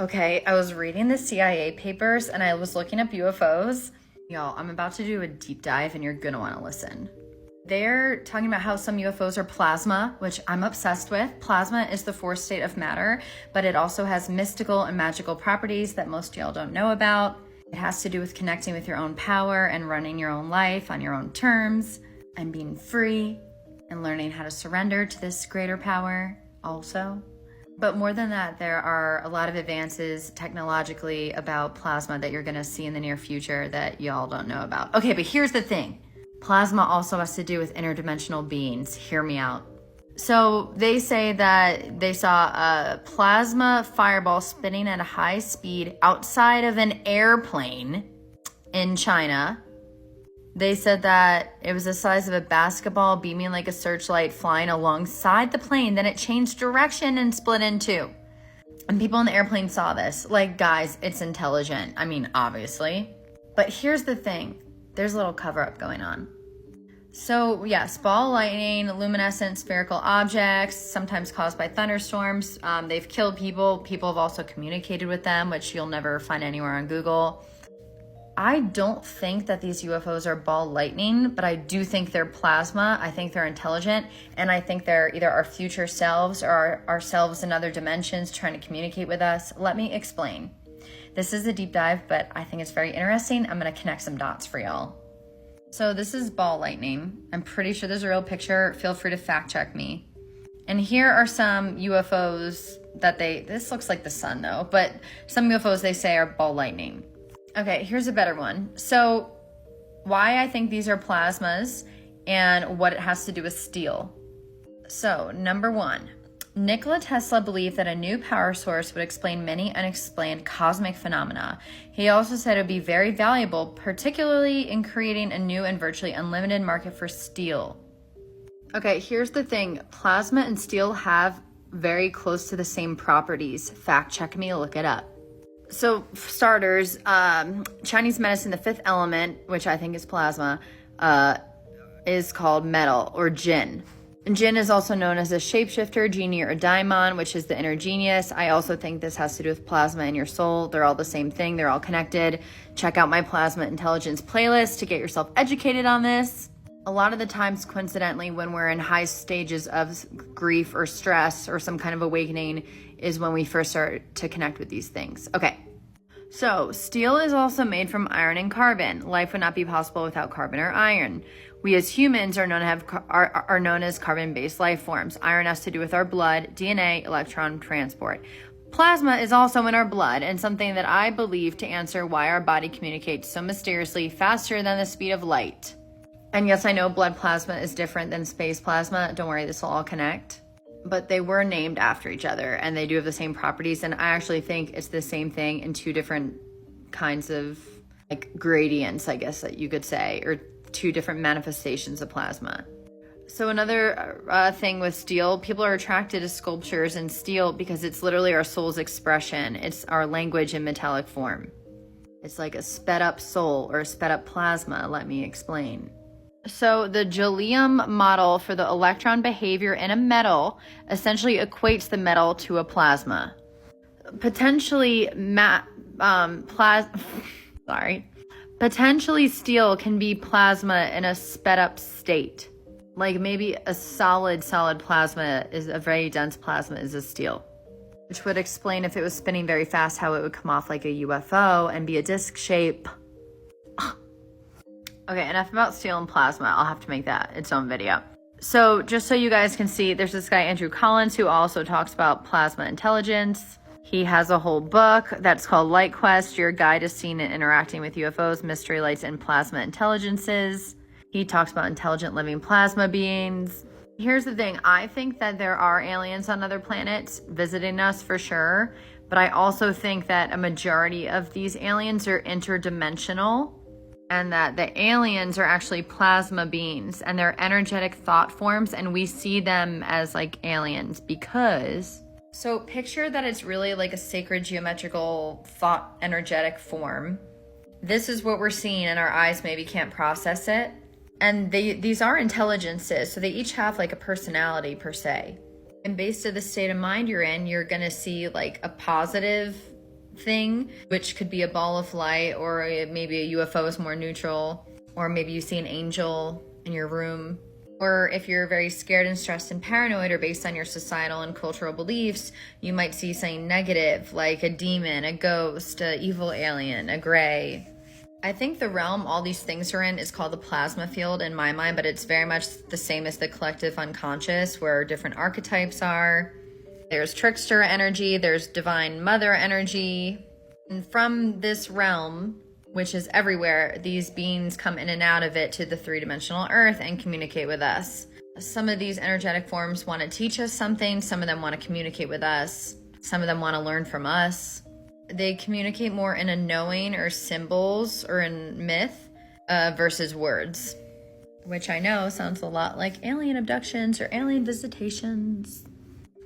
Okay, I was reading the CIA papers and I was looking up UFOs. Y'all, I'm about to do a deep dive and you're gonna wanna listen. They're talking about how some UFOs are plasma, which I'm obsessed with. Plasma is the fourth state of matter, but it also has mystical and magical properties that most of y'all don't know about. It has to do with connecting with your own power and running your own life on your own terms and being free and learning how to surrender to this greater power also. But more than that, there are a lot of advances technologically about plasma that you're gonna see in the near future that y'all don't know about. Okay, but here's the thing. Plasma also has to do with interdimensional beings. Hear me out. So they say that they saw a plasma fireball spinning at a high speed outside of an airplane in China. They said that it was the size of a basketball beaming like a searchlight flying alongside the plane. Then it changed direction and split in two. And people in the airplane saw this. Like, guys, it's intelligent. I mean, obviously. But here's the thing. There's a little cover-up going on. So, yes, ball lightning, luminescent spherical objects, sometimes caused by thunderstorms. They've killed people. People have also communicated with them, which you'll never find anywhere on Google. I don't think that these UFOs are ball lightning, but I do think they're plasma. I think they're intelligent, and I think they're either our future selves or ourselves in other dimensions trying to communicate with us. Let me explain. This is a deep dive, but I think it's very interesting. I'm going to connect some dots for y'all. So this is ball lightning. I'm pretty sure there's a real picture. Feel free to fact check me. And here are some UFOs that this looks like the sun though, but some UFOs they say are ball lightning. Okay, here's a better one. So why I think these are plasmas and what it has to do with steel. So number one, Nikola Tesla believed that a new power source would explain many unexplained cosmic phenomena. He also said it would be very valuable, particularly in creating a new and virtually unlimited market for steel. Okay, here's the thing. Plasma and steel have very close to the same properties. Fact check me, look it up. So, for starters, Chinese medicine, the fifth element, which I think is plasma, is called metal or jinn. And jinn is also known as a shapeshifter, genie, or daimon, which is the inner genius. I also think this has to do with plasma and your soul. They're all the same thing. They're all connected. Check out my plasma intelligence playlist to get yourself educated on this. A lot of the times, coincidentally, when we're in high stages of grief or stress or some kind of awakening is when we first start to connect with these things. Okay, so steel is also made from iron and carbon. Life would not be possible without carbon or iron. We as humans are known as carbon-based life forms. Iron has to do with our blood, DNA, electron transport. Plasma is also in our blood and something that I believe to answer why our body communicates so mysteriously faster than the speed of light. And yes, I know blood plasma is different than space plasma. Don't worry, this will all connect. But they were named after each other and they do have the same properties. And I actually think it's the same thing in two different kinds of like gradients, I guess that you could say, or two different manifestations of plasma. So another thing with steel, people are attracted to sculptures in steel because it's literally our soul's expression. It's our language in metallic form. It's like a sped up soul or a sped up plasma. Let me explain. So the Joule model for the electron behavior in a metal essentially equates the metal to a plasma. Potentially Potentially steel can be plasma in a sped up state. Like maybe a solid plasma is a very dense plasma is a steel. Which would explain if it was spinning very fast how it would come off like a UFO and be a disc shape. Okay, enough about steel and plasma. I'll have to make that its own video. So just so you guys can see, there's this guy, Andrew Collins, who also talks about plasma intelligence. He has a whole book that's called Light Quest, Your Guide to Seeing and Interacting with UFOs, Mystery Lights, and Plasma Intelligences. He talks about intelligent living plasma beings. Here's the thing. I think that there are aliens on other planets visiting us for sure. But I also think that a majority of these aliens are interdimensional. And that the aliens are actually plasma beings and they're energetic thought forms and we see them as like aliens because... So picture that it's really like a sacred geometrical thought energetic form. This is what we're seeing and our eyes maybe can't process it. And these are intelligences, so they each have like a personality per se. And based on the state of mind you're in, you're gonna see like a positive thing, which could be a ball of light, or maybe a UFO is more neutral, or maybe you see an angel in your room. Or if you're very scared and stressed and paranoid, or based on your societal and cultural beliefs, you might see something negative, like a demon, a ghost, an evil alien, a gray. I think the realm all these things are in is called the plasma field in my mind, but it's very much the same as the collective unconscious, where different archetypes are. There's trickster energy, there's divine mother energy. And from this realm, which is everywhere, these beings come in and out of it to the three-dimensional earth and communicate with us. Some of these energetic forms want to teach us something, some of them want to communicate with us, some of them want to learn from us. They communicate more in a knowing or symbols or in myth versus words, which I know sounds a lot like alien abductions or alien visitations.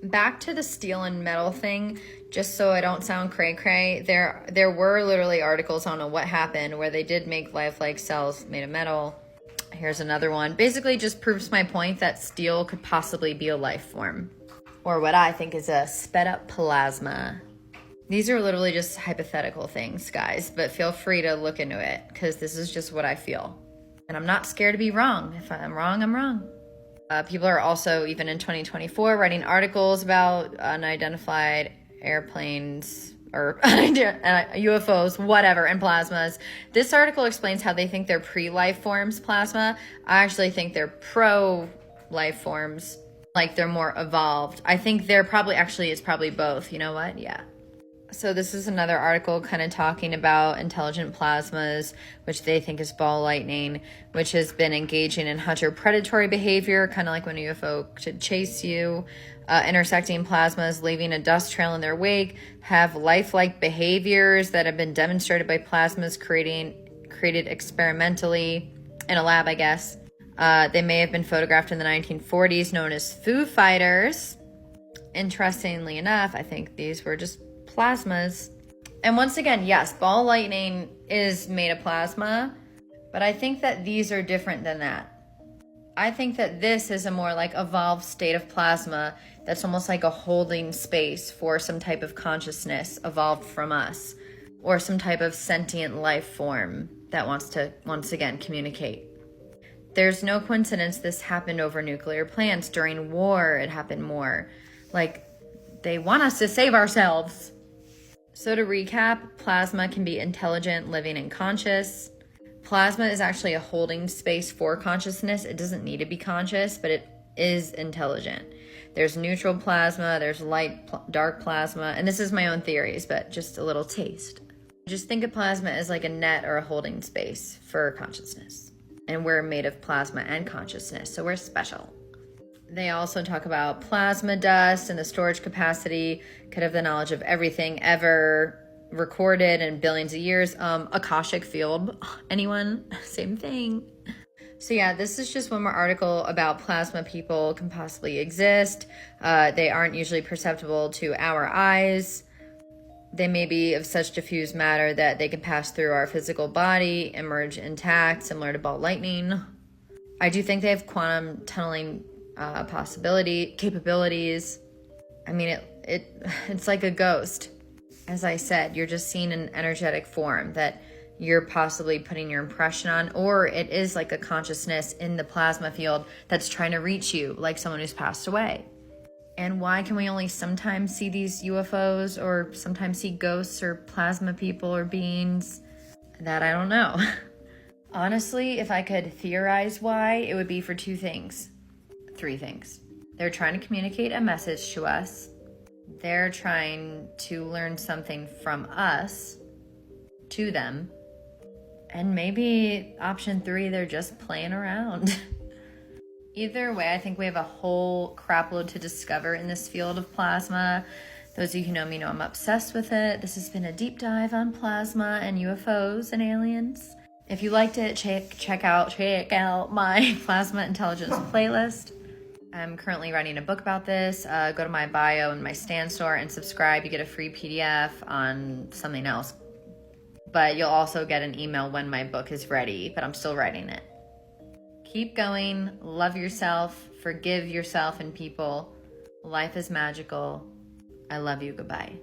Back to the steel and metal thing, just so I don't sound cray-cray, there were literally articles, I don't know what happened, where they did make lifelike cells made of metal. Here's another one. Basically just proves my point that steel could possibly be a life form, or what I think is a sped up plasma. These are literally just hypothetical things, guys, but feel free to look into it, because this is just what I feel. And I'm not scared to be wrong. If I'm wrong, I'm wrong. People are also, even in 2024, writing articles about unidentified airplanes or UFOs, whatever, and plasmas. This article explains how they think they're pre-life forms plasma. I actually think they're pro-life forms, like they're more evolved. I think they're probably, actually, it's probably both. You know what? Yeah. So this is another article kind of talking about intelligent plasmas, which they think is ball lightning, which has been engaging in hunter predatory behavior, kind of like when a UFO should chase you. Intersecting plasmas, leaving a dust trail in their wake, have lifelike behaviors that have been demonstrated by plasmas created experimentally in a lab, I guess. They may have been photographed in the 1940s, known as Foo Fighters. Interestingly enough, I think these were just plasmas. And once again, yes, ball lightning is made of plasma, but I think that these are different than that. I think that this is a more like evolved state of plasma that's almost like a holding space for some type of consciousness evolved from us, or some type of sentient life form that wants to, once again, communicate. There's no coincidence this happened over nuclear plants. During war, it happened more. Like, they want us to save ourselves. So to recap, plasma can be intelligent, living, and conscious. Plasma is actually a holding space for consciousness. It doesn't need to be conscious, but it is intelligent. There's neutral plasma, there's light, dark plasma, and this is my own theories, but just a little taste. Just think of plasma as like a net or a holding space for consciousness. And we're made of plasma and consciousness, so we're special. They also talk about plasma dust and the storage capacity, could have the knowledge of everything ever recorded in billions of years. Akashic field, anyone? Same thing. So yeah, this is just one more article about plasma people can possibly exist. They aren't usually perceptible to our eyes. They may be of such diffuse matter that they can pass through our physical body, emerge intact, similar to ball lightning. I do think they have quantum tunneling capabilities. I mean, it's like a ghost. As I said, you're just seeing an energetic form that you're possibly putting your impression on, or it is like a consciousness in the plasma field that's trying to reach you, like someone who's passed away. And why can we only sometimes see these UFOs, or sometimes see ghosts or plasma people or beings? That I don't know. Honestly, if I could theorize why, it would be for three things. They're trying to communicate a message to us. They're trying to learn something from us to them. And maybe option 3, they're just playing around. Either way, I think we have a whole crapload to discover in this field of plasma. Those of you who know me know I'm obsessed with it. This has been a deep dive on plasma and UFOs and aliens. If you liked it, check out my Plasma Intelligence playlist. I'm currently writing a book about this. Go to my bio in my Stan store and subscribe. You get a free PDF on something else. But you'll also get an email when my book is ready, but I'm still writing it. Keep going. Love yourself. Forgive yourself and people. Life is magical. I love you. Goodbye.